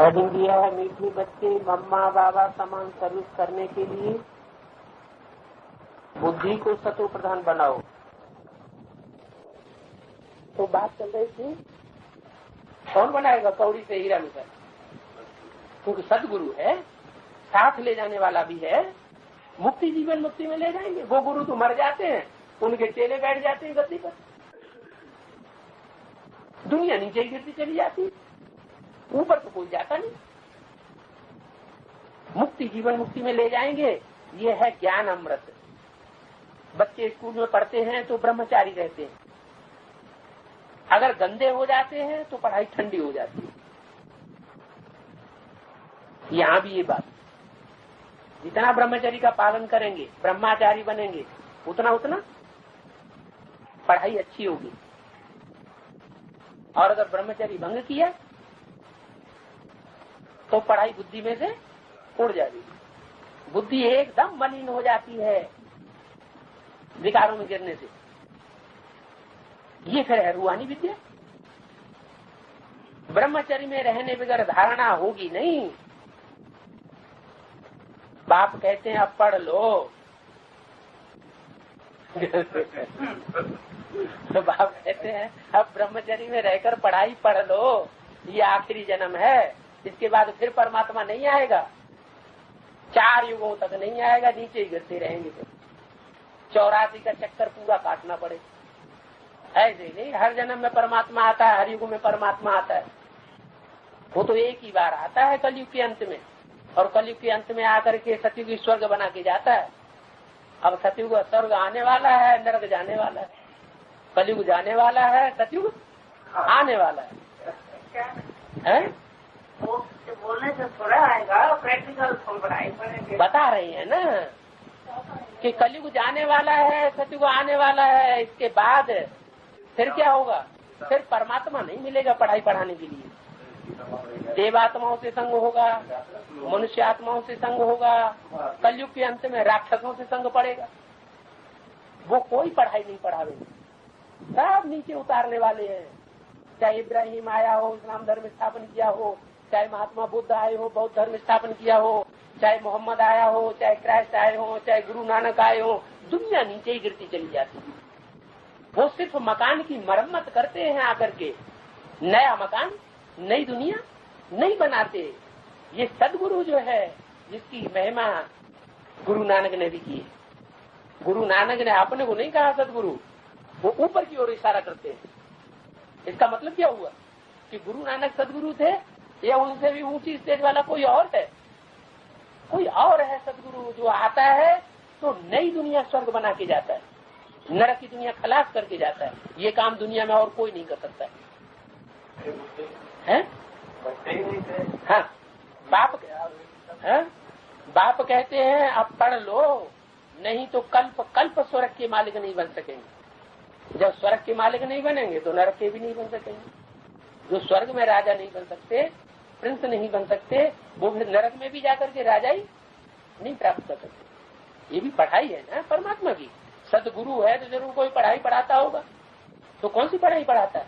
Heading दिया है मीठे बच्चे मम्मा बाबा समान सर्विस करने के लिए बुद्धि को सतो प्रधान बनाओ। तो बात चल रही थी कौन बनाएगा कौड़ी से हीरा मिसल, क्योंकि सदगुरु है, साथ ले जाने वाला भी है, मुक्ति जीवन मुक्ति में ले जाएंगे। वो गुरु तो मर जाते हैं, उनके चेले बैठ जाते हैं गद्दी पर, दुनिया नीचे गिरती चली जाती, ऊपर तो कोई जाता नहीं। मुक्ति जीवन मुक्ति में ले जाएंगे, ये है ज्ञान अमृत। बच्चे स्कूल में पढ़ते हैं तो ब्रह्मचारी रहते हैं, अगर गंदे हो जाते हैं तो पढ़ाई ठंडी हो जाती है। यहाँ भी ये बात, जितना ब्रह्मचर्य का पालन करेंगे, ब्रह्मचारी बनेंगे, उतना उतना पढ़ाई अच्छी होगी। और अगर ब्रह्मचर्य भंग किया तो पढ़ाई बुद्धि में से उड़ जाएगी, बुद्धि एकदम मलिन हो जाती है विकारों में गिरने से। ये फिर है रूहानी विद्या। ब्रह्मचर्य में रहने बगैर धारणा होगी नहीं। बाप कहते हैं अब पढ़ लो तो बाप कहते हैं अब ब्रह्मचर्य में रहकर पढ़ाई पढ़ लो, ये आखिरी जन्म है, इसके बाद फिर परमात्मा नहीं आएगा, 4 युगों तक नहीं आएगा, नीचे ही गिरते रहेंगे। तो 84 का चक्कर पूरा काटना पड़े। ऐसे नहीं हर जन्म में परमात्मा आता है, हर युग में परमात्मा आता है। वो तो एक ही बार आता है कलयुग के अंत में, और कलयुग के अंत में आकर के सतयुग स्वर्ग बना के जाता है। अब सतयुग स्वर्ग आने वाला है, नरक जाने वाला है, कलयुग जाने वाला है, सतयुग आने वाला है? बोलने से थोड़ा आएगा, प्रैक्टिकल पढ़ाई पड़ेगी। बता रही है ना कि कलयुग जाने वाला है, सतयुग आने वाला है, इसके बाद फिर क्या होगा? फिर परमात्मा नहीं मिलेगा पढ़ाई पढ़ाने के लिए। देवात्माओं से संग होगा, मनुष्य आत्माओं से संग होगा, कलयुग के अंत में राक्षसों से संग पड़ेगा। वो कोई पढ़ाई नहीं पढ़ावेंगे, सब नीचे उतारने वाले हैं। चाहे इब्राहिम आया हो, इस्लाम धर्म स्थापन किया हो, चाहे महात्मा बुद्ध आए हो, बौद्ध धर्म स्थापन किया हो, चाहे मोहम्मद आया हो, चाहे क्राइस्ट आए हो, चाहे गुरु नानक आए हो, दुनिया नीचे ही गिरती चली जाती है। वो सिर्फ मकान की मरम्मत करते हैं आकर के, नया मकान नई दुनिया नहीं बनाते। ये सदगुरु जो है, जिसकी महिमा गुरु नानक ने भी की है। गुरु नानक ने अपने को नहीं कहा सदगुरु, वो ऊपर की ओर इशारा करते हैं। इसका मतलब क्या हुआ कि गुरु नानक सदगुरु थे, या उनसे भी ऊंची स्टेज वाला कोई और है? कोई और है सदगुरु, जो आता है तो नई दुनिया स्वर्ग बना के जाता है, नरक की दुनिया खलास करके जाता है। ये काम दुनिया में और कोई नहीं कर सकता है? हाँ, बाप कहते हैं अब पढ़ लो, नहीं तो कल्प कल्प स्वर्ग के मालिक नहीं बन सकेंगे। जब स्वर्ग के मालिक नहीं बनेंगे तो नरक के भी नहीं बन सकेंगे। जो स्वर्ग में राजा नहीं बन सकते, प्रिंस नहीं बन सकते, वो फिर नरक में भी जाकर के राजा ही नहीं प्राप्त कर सकते। ये भी पढ़ाई है ना परमात्मा की। सदगुरु है तो जरूर कोई पढ़ाई पढ़ाता होगा। तो कौन सी पढ़ाई पढ़ाता है?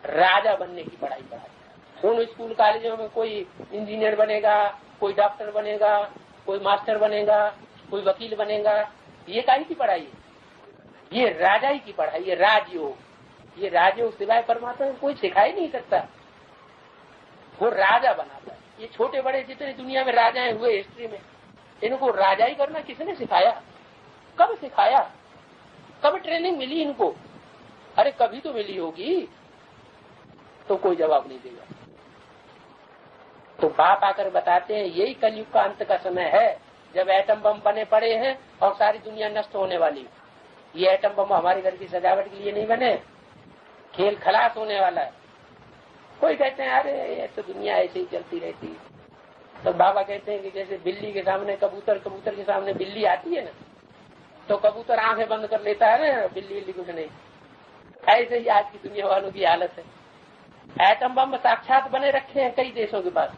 राजा बनने की पढ़ाई पढ़ाता है। उन स्कूल कॉलेजों में कोई इंजीनियर बनेगा, कोई डॉक्टर बनेगा, कोई मास्टर बनेगा, कोई वकील बनेगा, ये काहे की पढ़ाई है? ये राजा ही की पढ़ाई है, राजयोग। ये राजयोग सिवाय परमात्मा को कोई सिखा ही नहीं सकता। वो राजा बनाता है। ये छोटे बड़े जितने दुनिया में राजाएं हुए हिस्ट्री में, इनको राजाई करना किसने सिखाया? कब सिखाया? कब ट्रेनिंग मिली इनको? अरे कभी तो मिली होगी। तो कोई जवाब नहीं देगा। तो बाप आकर बताते हैं यही कलयुग का अंत का समय है, जब एटम बम बने पड़े हैं और सारी दुनिया नष्ट होने वाली। ये एटम बम हमारे घर की सजावट के लिए नहीं बने, खेल खलास होने वाला है। कोई कहते हैं अरे ये तो दुनिया ऐसे ही चलती रहती है। तो बाबा कहते हैं कि जैसे बिल्ली के सामने कबूतर, कबूतर के सामने बिल्ली आती है ना, तो कबूतर आंखें बंद कर लेता है ना, बिल्ली कुछ नहीं। ऐसे ही आज की दुनिया वालों की हालत है। एटम बम साक्षात बने रखे हैं कई देशों के पास,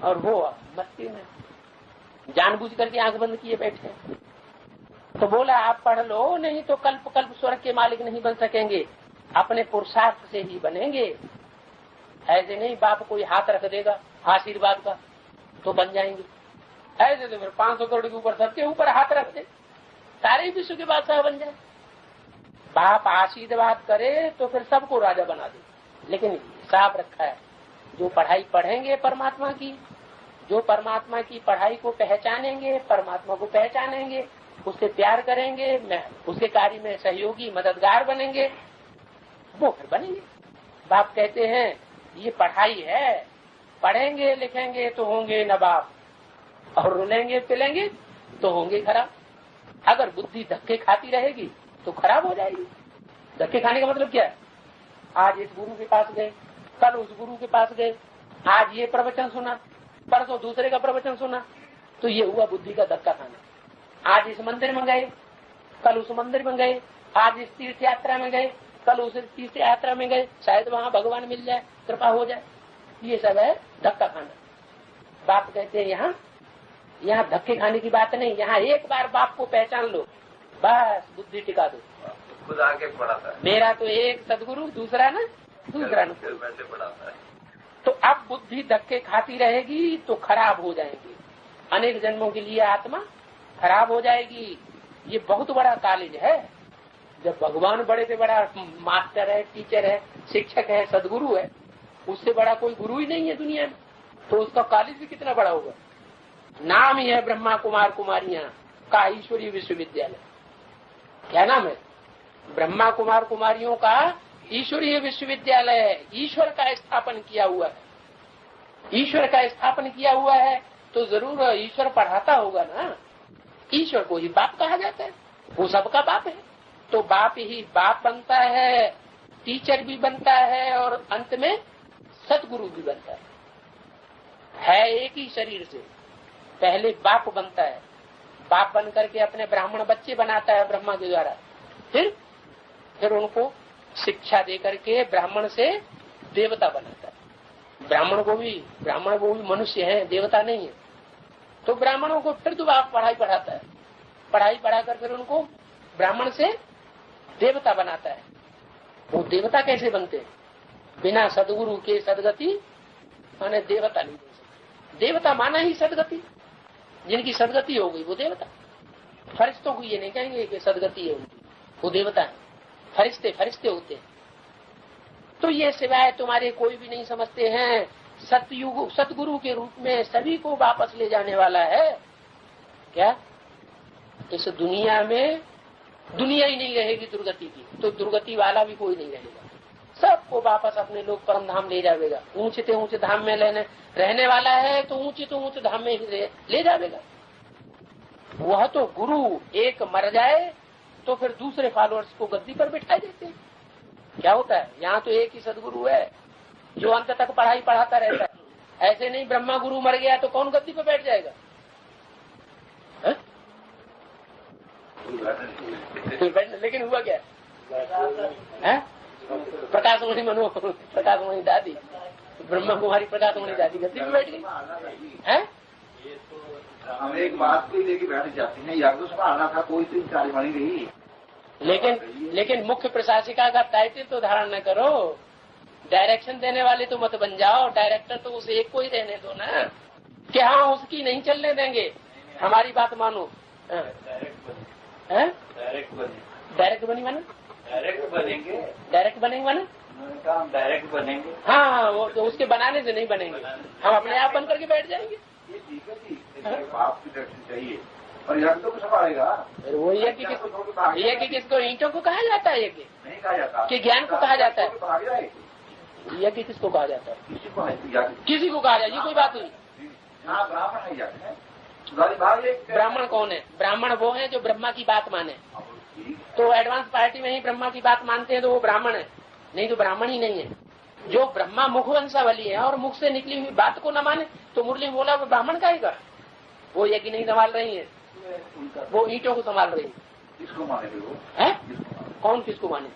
और वो मस्ती में जानबूझ करके आंख बंद किए बैठे हैं। तो बोला आप पढ़ लो, नहीं तो कल्प कल्प स्वर्ग के मालिक नहीं बन सकेंगे, अपने पुरुषार्थ से ही बनेंगे। ऐसे नहीं बाप कोई हाथ रख देगा आशीर्वाद का, तो बन जाएंगे। ऐसे तो फिर 500 करोड़ के ऊपर सबके ऊपर हाथ रख दे, सारे विश्व के बादशाह बन जाए। बाप आशीर्वाद करे तो फिर सबको राजा बना दे। लेकिन हिसाब रखा है, जो पढ़ाई पढ़ेंगे परमात्मा की, जो परमात्मा की पढ़ाई को पहचानेंगे, परमात्मा को पहचानेंगे, उससे प्यार करेंगे, उसके कार्य में सहयोगी मददगार बनेंगे, वो फिर बनेंगे। बाप कहते हैं ये पढ़ाई है, पढ़ेंगे लिखेंगे तो होंगे नवाब, और रुलेंगे पिलेंगे तो होंगे खराब। अगर बुद्धि धक्के खाती रहेगी तो खराब हो जाएगी। धक्के खाने का मतलब क्या है? आज इस गुरु के पास गए, कल उस गुरु के पास गए, आज ये प्रवचन सुना, परसों दूसरे का प्रवचन सुना, तो ये हुआ बुद्धि का धक्का खाना। आज इस मंदिर में गए, कल उस मंदिर में गए, आज इस तीर्थ यात्रा में गए, कल उस तीर्थ यात्रा में गए, शायद वहाँ भगवान मिल जाए, कृपा हो जाए, ये सब है धक्का खाना। बाप कहते हैं यहाँ धक्के खाने की बात नहीं, यहाँ एक बार बाप को पहचान लो, बस बुद्धि टिका दो। खुद आके पढ़ाता है, मेरा तो एक सदगुरु, दूसरा न दूसरा न। वैसे पढ़ाता है। तो अब बुद्धि धक्के खाती रहेगी तो खराब हो जाएगी, अनेक जन्मों के लिए आत्मा खराब हो जाएगी। ये बहुत बड़ा कॉलेज है। जब भगवान बड़े से बड़ा मास्टर है, टीचर है, शिक्षक है, सदगुरु है, उससे बड़ा कोई गुरु ही नहीं है दुनिया में, तो उसका कॉलेज भी कितना बड़ा होगा। नाम ही है ब्रह्मा कुमार कुमारियां का ईश्वरीय विश्वविद्यालय। क्या नाम है? ब्रह्मा कुमार कुमारियों का ईश्वरीय विश्वविद्यालय है। ईश्वर का स्थापन किया हुआ है। ईश्वर का स्थापन किया हुआ है तो जरूर ईश्वर पढ़ाता होगा ना। ईश्वर को ही बाप कहा जाता है, वो सबका बाप है। तो बाप ही बाप बनता है, टीचर भी बनता है, और अंत में सतगुरु भी बनता है एक ही शरीर से। पहले बाप बनता है, बाप बन करके अपने ब्राह्मण बच्चे बनाता है ब्रह्मा के द्वारा, फिर उनको शिक्षा दे करके ब्राह्मण से देवता बनाता है। ब्राह्मण को भी मनुष्य है, देवता नहीं है। तो ब्राह्मणों को फिर तो बाप पढ़ाई पढ़ाता है, पढ़ाई पढ़ाकर फिर उनको ब्राह्मण से देवता बनाता है। वो देवता कैसे बनते हैं? बिना सदगुरु के सदगति माने देवता नहीं बन सकते। देवता माना ही सदगति, जिनकी सदगति हो गई वो देवता। फरिश्तों को ये नहीं कहेंगे कि सदगति है उनकी, वो देवता है। फरिश्ते होते हैं। तो ये सिवाय तुम्हारे कोई भी नहीं समझते हैं। सतगुरु के रूप में सभी को वापस ले जाने वाला है। क्या इस दुनिया में दुनिया ही नहीं रहेगी दुर्गति की, तो दुर्गति वाला भी कोई नहीं रहेगा। सबको वापस अपने लोग परम धाम ले जाएगा। ऊंचे से ऊंचे धाम में रहने वाला है तो ऊंचे धाम में ही ले जाएगा। वह तो गुरु एक मर जाए तो फिर दूसरे फॉलोअर्स को गद्दी पर बिठा देते हैं। क्या होता है? यहाँ तो एक ही सदगुरु है जो अंत तक पढ़ाई पढ़ाता रहता है। ऐसे नहीं ब्रह्मा गुरु मर गया तो कौन गद्दी पर बैठ जाएगा? लेकिन हुआ क्या है? प्रकाशमणि दादी, ब्रह्मा कुमारी प्रकाशमणि दादी गद्दी पर बैठ गई है। हम एक बात को लेके बैठ जाते हैं, या तो संभालना था, कोई तो कार्यवाही नहीं। लेकिन मुख्य प्रशासिका का टाइटल तो धारण न करो। डायरेक्शन देने वाले तो मत बन जाओ। डायरेक्टर तो उस एक को ही रहने दो ना, कि हाँ उसकी नहीं चलने देंगे, हमारी बात मानो। डायरेक्ट बनेंगे माना डायरेक्ट बनेंगे। हाँ, वो तो उसके बनाने से नहीं बनेंगे, हम अपने आप बन करके बैठ जाएंगे। आपकी डायरेक्शन चाहिए और यज्ञ को संभालेगा। वो यज्ञ किसको ईंटों को कहा जाता है? यज्ञ नहीं कहा जाता, कि ज्ञान को कहा जाता है? यज्ञ किसको कहा जाता है? किसी को कहा जाए, ये कोई बात नहीं। ब्राह्मण कौन है? ब्राह्मण वो है जो ब्रह्मा की बात माने। तो एडवांस पार्टी में ही ब्रह्मा की बात मानते हैं तो वो ब्राह्मण है, नहीं तो ब्राह्मण ही नहीं है। जो ब्रह्मा मुख वंशावली है और मुख से निकली हुई बात को न माने तो मुरली बोला वो ब्राह्मण कहेगा। वो यज्ञ नहीं संभाल रही है, वो ईंटों को संभाल रही है। किसको माने वो? है कौन किसको माने?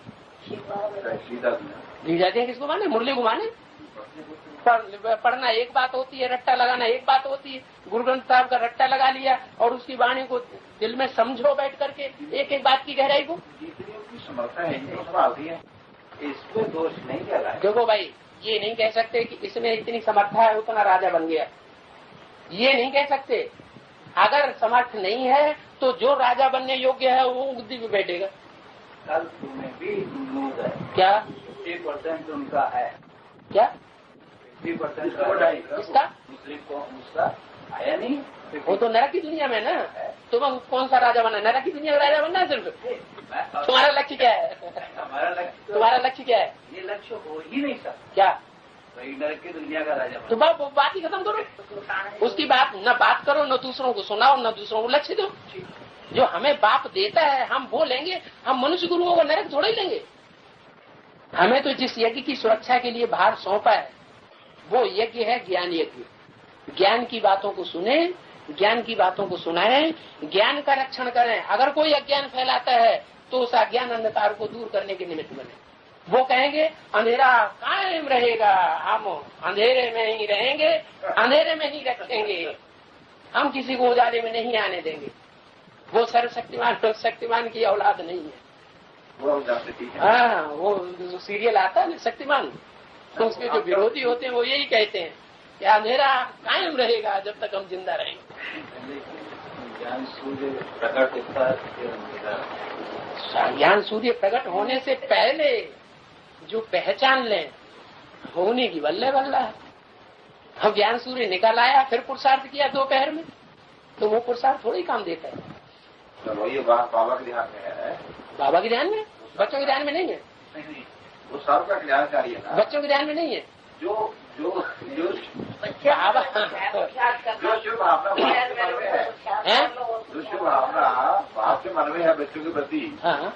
जाते हैं किसको माने? मुरली को माने। पढ़ना एक बात होती है, रट्टा लगाना एक बात होती है। गुरु ग्रंथ साहब का रट्टा लगा लिया और उसकी वाणी को दिल में समझो बैठ करके एक एक बात की गहराई को। जितनी उनकी समर्था है संभालती है, इसमें दोष नहीं कह रहा है। देखो भाई, ये नहीं कह सकते कि इसमें इतनी समर्था है उतना राजा बन गया, ये नहीं कह सकते। अगर समर्थ नहीं है तो जो राजा बनने योग्य है वो बुद्धि पे बैठेगा। कल में भी न्यूज है क्या 50% उनका है, क्या 50% इसका मुस्लिम को उसका आया नहीं। वो तो नरक की दुनिया में ना। तुम कौन सा राजा बनना, नरक की दुनिया में राजा बनना है सिर्फ। तुम्हारा लक्ष्य क्या है? हमारा लक्ष्य, तुम्हारा लक्ष्य क्या है? ये लक्ष्य हो ही नहीं सकता। क्या? वही नरक की दुनिया का राजा तो बात ही खत्म करो, उसकी बात न बात करो, न दूसरों को सुनाओ, न दूसरों को लक्ष्य दो। जो हमें बाप देता है हम वो लेंगे, हम मनुष्य गुरुओं को नरक थोड़ा ही लेंगे। हमें तो जिस यज्ञ की सुरक्षा के लिए भार सौंपा है वो यज्ञ है ज्ञान यज्ञ। ज्ञान की बातों को सुने, ज्ञान की बातों को सुनाएं, ज्ञान का रक्षण करें। अगर कोई अज्ञान फैलाता है तो उस अज्ञान अंधकार को दूर करने के निमित्त बने। वो कहेंगे अंधेरा कायम रहेगा, हम अंधेरे में ही रहेंगे, अंधेरे में ही रखेंगे, हम किसी को उजाले में नहीं आने देंगे। वो शक्तिमान की औलाद नहीं है। हाँ, वो सीरियल आता है ना शक्तिमान, तो उसके जो विरोधी होते हैं वो यही कहते हैं कि अंधेरा कायम रहेगा जब तक हम जिंदा रहेंगे। ज्ञान सूर्य प्रकट होता है, ज्ञान सूर्य प्रकट होने से पहले जो पहचान लें होने की बल्ले बल्ला है। हम ज्ञान सूर्य निकल आया फिर पुरुषार्थ किया दोपहर में, तो वो पुरुषार्थ थोड़ी काम देता है। चलो ये बात बाबा के ध्यान में है। बाबा के ध्यान में, बच्चों के ध्यान में नहीं है। नहीं, वो सबका कल्याणकारी है ना। बच्चों के ध्यान में नहीं है। जो जो जो बाबा जो शुभ भावना है, जो शुभ भावना बाप के मन में है बच्चों के प्रति, हाँ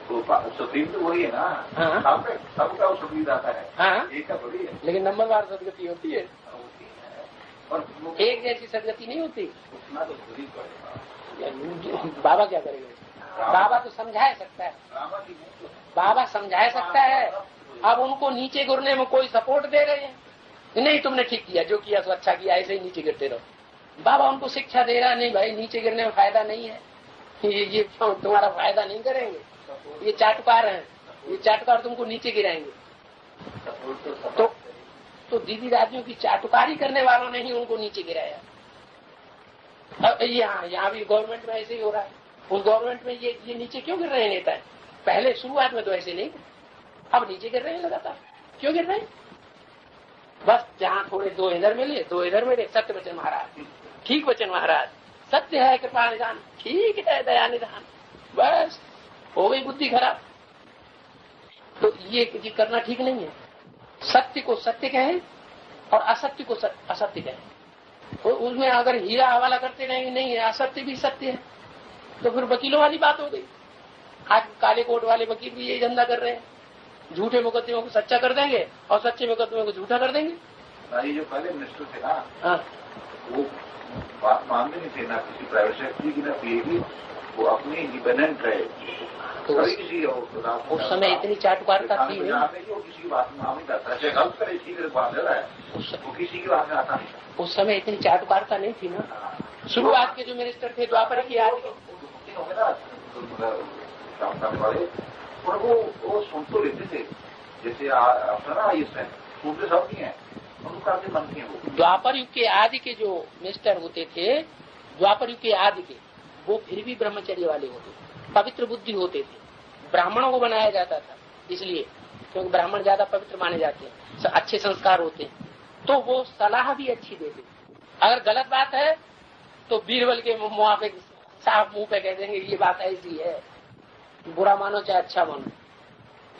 तो सुप्रीम तो वही है ना। हाँ सबका वो सुप्रीम आता है, हाँ, एक का थोड़ी है। लेकिन नंबरवार सदगति होती है, और एक जैसी सदगति नहीं होती। उतना तो खुद ही पड़ेगा। बाबा क्या करेगा? बाबा तो समझा सकता है, बाबा समझा सकता है। अब उनको नीचे गिरने में कोई सपोर्ट दे रहे हैं, नहीं तुमने ठीक किया, जो किया सो अच्छा किया, ऐसे ही नीचे गिरते रहो। बाबा उनको शिक्षा दे रहा, नहीं भाई नीचे गिरने में फायदा नहीं है, ये तुम्हारा फायदा नहीं करेंगे, ये चाटुकार हैं, ये चाटुकार तुमको नीचे गिराएंगे। तो दीदी दादियों की चाटुकारी करने वालों ने ही उनको नीचे गिराया। अब यहाँ भी गवर्नमेंट में ऐसे ही हो रहा है। उस गवर्नमेंट में ये नीचे क्यों गिर रहे हैं नेता? पहले शुरुआत में तो ऐसे नहीं, अब नीचे गिर रहे हैं लगातार। क्यों गिर रहे हैं? बस जहाँ थोड़े दो इधर मिले, दो इधर मिले। सत्य वचन महाराज, ठीक वचन महाराज, सत्य है कृपा निदान, ठीक है दया निदान, बस हो गई बुद्धि खराब। तो ये करना ठीक नहीं है। सत्य को सत्य कहें और असत्य को असत्य कहें। तो उसमें अगर हीरा हवाला करते रहेंगे, नहीं है असत्य भी सत्य है, तो फिर वकीलों वाली बात हो गई। आज काले कोट वाले वकील भी यही धंधा कर रहे हैं, झूठे मुकदमों को सच्चा कर देंगे और सच्चे मुकदमों को झूठा कर देंगे। भाई जो पहले मिनिस्टर थे ना, हाँ, वो बात मानते नहीं थे ना किसी प्राइवेट सेक्टर की, ना पीएबी, वो अपनी इंडिपेंडेंट रहे। तो उस समय इतनी चाटुकारता थी नहीं, वो किसी की बात में नहीं करता, चाहे गलत करे ठीक है, बात है वो किसी की बात में आता नहीं। उस समय इतनी चाटुकारता नहीं थी ना। शुरुआत के जो मिनिस्टर थे द्वापर की आज वाले, और वो सुन तो लेते थे, जैसे ना इसमें सुनते सब नहीं है, उनको करते मन नहीं है। द्वापर युग के आदि के जो मिनिस्टर होते थे, द्वापर युग के आदि के, वो फिर भी ब्रह्मचर्य वाले होते थे, पवित्र बुद्धि होते थे। ब्राह्मणों को बनाया जाता था इसलिए क्योंकि ब्राह्मण ज्यादा पवित्र माने जाते हैं, अच्छे संस्कार होते हैं, तो वो सलाह भी अच्छी देते। अगर गलत बात है तो बीरबल के मुंह पे साफ मुंह पे कह देंगे ये बात ऐसी है, बुरा मानो चाहे अच्छा मानो।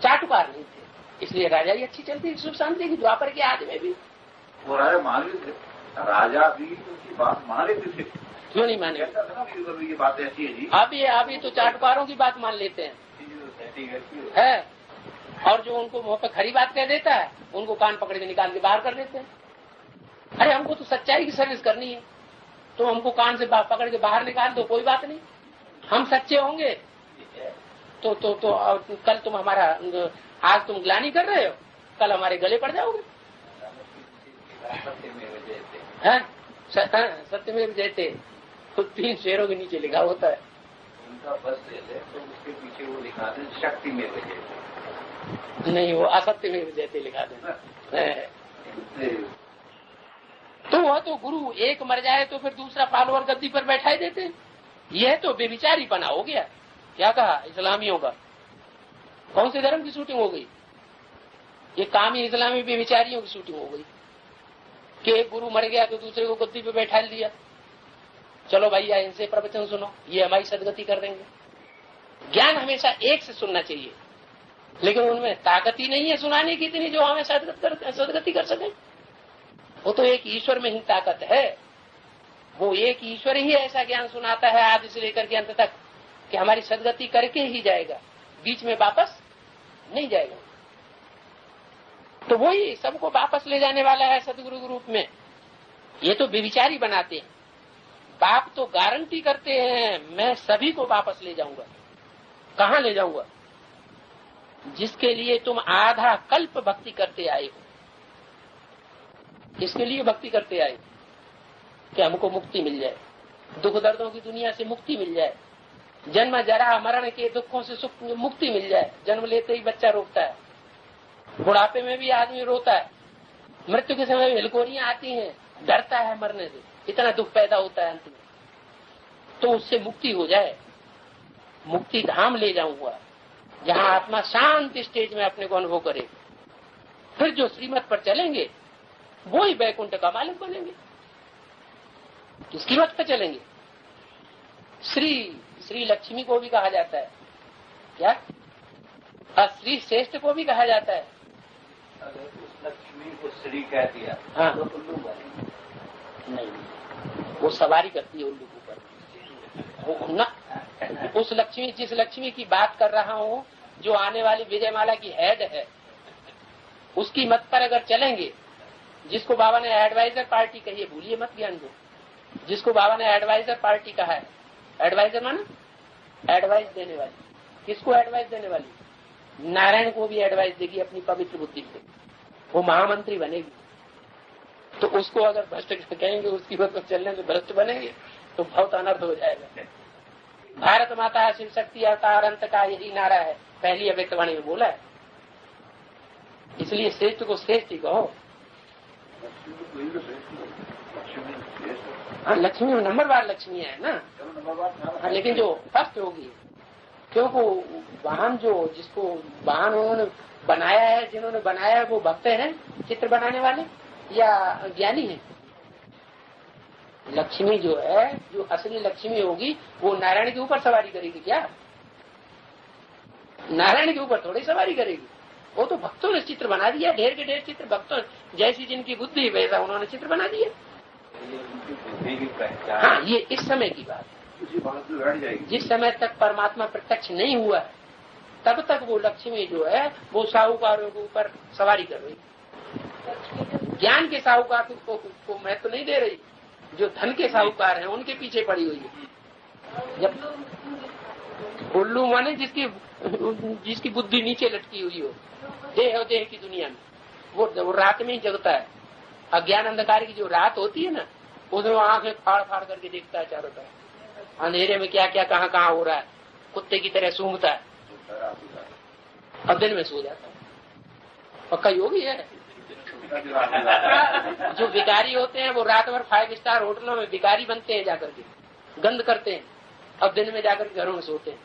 चाटुकार नहीं थे, इसलिए राजा ही अच्छी चलती, सुख शांति की। द्वापर के आदि में भी वो राजा मान लेते, राजा भी उनकी बात मान लेते थे। क्यों नहीं माने? ये बात ऐसी है जी, अभी तो चाटुकारों की बात मान लेते हैं, और जो उनको मुंह पे खरी बात कह देता है उनको कान पकड़ के निकाल के बाहर कर देते हैं। अरे हमको तो सच्चाई की सर्विस करनी है, तो हमको कान से पकड़ के बाहर निकाल दो, कोई बात नहीं। हम सच्चे होंगे तो कल तुम हमारा, आज तुम ग्लानि कर रहे हो, कल हमारे गले पड़ जाओगे। सत्य में जयते तो 3 शेरों के नीचे लिखा होता है। उनका बस ले ले तो उसके पीछे वो लिखा है शक्ति में जयते। नहीं, वो असत्य में भी देते लिखा देना। तो वह तो गुरु एक मर जाए तो फिर दूसरा फॉलोअर गद्दी पर बैठा देते। यह तो बेविचारी बना हो गया। क्या कहा इस्लामियों का? कौन से धर्म की शूटिंग हो गई? ये कामी इस्लामी बेविचारियों की शूटिंग हो गई कि एक गुरु मर गया तो दूसरे को गद्दी पे बैठा दिया। चलो भैया इनसे प्रवचन सुनो, ये हमारी सदगति कर देंगे। ज्ञान हमेशा एक से सुनना चाहिए, लेकिन उनमें ताकत ही नहीं है सुनाने की इतनी जो हमें सदगति कर सके। वो तो एक ईश्वर में ही ताकत है। वो एक ईश्वर ही ऐसा ज्ञान सुनाता है आदि से लेकर के अंत तक कि हमारी सदगति करके ही जाएगा, बीच में वापस नहीं जाएगा। तो वही सबको वापस ले जाने वाला है सदगुरु के रूप में। ये तो बेविचारी बनाते हैं। बाप तो गारंटी करते हैं मैं सभी को वापस ले जाऊंगा। कहां ले जाऊंगा? जिसके लिए तुम आधा कल्प भक्ति करते आए हो, इसके लिए भक्ति करते आए कि हमको मुक्ति मिल जाए, दुख दर्दों की दुनिया से मुक्ति मिल जाए, जन्म जरा मरण के दुखों से मुक्ति मिल जाए। जन्म लेते ही बच्चा रोता है, बुढ़ापे में भी आदमी रोता है, मृत्यु के समय हिलकोरियां आती हैं, डरता है मरने से, इतना दुख पैदा होता है अंतिम। तो उससे मुक्ति हो जाए, मुक्ति धाम ले जाऊंगा जहां आत्मा शांत स्टेज में अपने को अनुभव करे। फिर जो श्रीमत पर चलेंगे वो ही वैकुंठ का मालिक बनेंगे। किसकी मत पर चलेंगे? श्री लक्ष्मी को भी कहा जाता है क्या? श्री श्रेष्ठ को भी कहा जाता है। अगर उस लक्ष्मी को श्री कह दिया हाँ। तो उल्लू बनेंगे। नहीं, वो सवारी करती है उल्लू पर। ना उस लक्ष्मी, जिस लक्ष्मी की बात कर रहा हूँ, जो आने वाली विजयमाला की हेड है, उसकी मत पर अगर चलेंगे, जिसको बाबा ने एडवाइजर पार्टी कही है, भूलिए मत ज्ञान को, जिसको बाबा ने एडवाइजर पार्टी कहा है। एडवाइजर माना एडवाइस देने वाली। किसको एडवाइस देने वाली? नारायण को भी एडवाइस देगी अपनी पवित्र बुद्धि से, वो महामंत्री बनेगी। तो उसको अगर भ्रष्ट कहेंगे, उसकी बात पर चलने से भ्रष्ट बनेंगे तो बहुत अनर्थ हो जाएगा। भारत माता शिव शक्ति अवतार अंत का यही नारा है, पहली अव्यक्तवाणी में बोला है। इसलिए श्रेष्ठ को श्रेष्ठ ही कहो। हाँ, लक्ष्मी नंबरवार लक्ष्मी है ना। हाँ, लेकिन जो फर्स्ट होगी, क्योंकि वाहन जिसको वाहन उन्होंने बनाया है, जिन्होंने बनाया है वो भक्त हैं, चित्र बनाने वाले, या ज्ञानी है? लक्ष्मी जो है, जो असली लक्ष्मी होगी, वो नारायण के ऊपर सवारी करेगी क्या? नारायण के ऊपर थोड़ी सवारी करेगी। वो तो भक्तों ने चित्र बना दिया, ढेर के ढेर चित्र। भक्तों जैसी जिनकी बुद्धि वैसा उन्होंने चित्र बना दिया। हाँ, ये इस समय की बात है। जिस समय तक परमात्मा प्रत्यक्ष नहीं हुआ है, तब तक वो लक्ष्मी जो है वो साहूकारों के ऊपर सवारी कर रही। ज्ञान के साहूकार को महत्व नहीं दे रही, जो धन के साहूकार हैं उनके पीछे पड़ी हुई है। जब उल्लू माने जिसकी बुद्धि नीचे लटकी हुई हो, देह की दुनिया में, वो रात में ही जगता है। अज्ञान अंधकार की जो रात होती है ना, उसमें आंखें फाड़ फाड़ करके देखता है चारों तरफ, अंधेरे में क्या क्या कहाँ कहाँ हो रहा है, कुत्ते की तरह सूंघता है, अब दिन में सो जाता है। पक्का योगी है। जो भिखारी होते हैं वो रात भर 5 स्टार होटलों में भिखारी बनते हैं, जाकर के गंद करते हैं, अब दिन में जाकर के घरों में सोते हैं।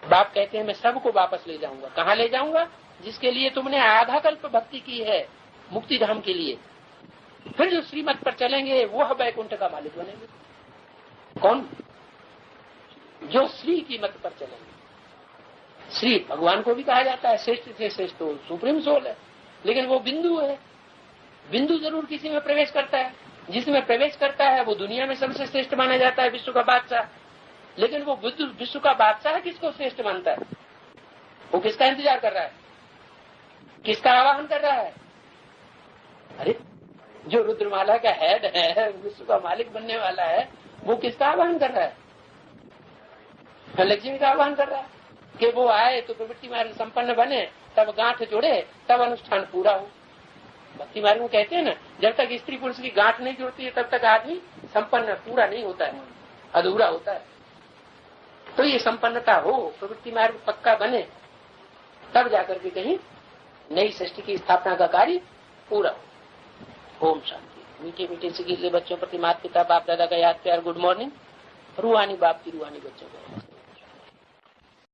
बाप कहते हैं मैं सबको वापस ले जाऊंगा। कहाँ ले जाऊंगा? जिसके लिए तुमने आधा कल्प भक्ति की है, मुक्ति धाम के लिए। फिर जो श्रीमत पर चलेंगे वह वैकुंठ का मालिक बनेंगे। कौन? जो श्री की मत पर चलेंगे। श्री भगवान को भी कहा जाता है, श्रेष्ठ से श्रेष्ठ तो सुप्रीम सोल है, लेकिन वो बिंदु है। बिंदु जरूर किसी में प्रवेश करता है, जिसमें प्रवेश करता है वो दुनिया में सबसे श्रेष्ठ माना जाता है, विश्व का बादशाह। लेकिन वो विश्व का बादशाह किसको श्रेष्ठ मानता है? वो किसका इंतजार कर रहा है? किसका आवाहन कर रहा है? अरे जो रुद्रमाला का हेड है, विश्व का मालिक बनने वाला है, वो किसका आवाहन कर रहा है? लक्ष्मी का आवाहन कर रहा है कि वो आए तो प्रवृत्ति मार्ग संपन्न बने, तब गांठ जोड़े, तब अनुष्ठान पूरा हो। भक्ति मार्ग में कहते हैं ना, जब तक स्त्री पुरुष की गांठ नहीं जुड़ती है तब तक आदमी संपन्न पूरा नहीं होता है, अधूरा होता है। तो ये संपन्नता हो, प्रवृत्ति मार्ग पक्का बने, तब जाकर के कहीं नई सृष्टि की स्थापना का कार्य पूरा हो। ओम शांति। मीठे मीठे से गिरले बच्चों प्रति माता पिता बाप दादा का याद प्यार गुड मॉर्निंग। रूहानी बाप की रूहानी बच्चों को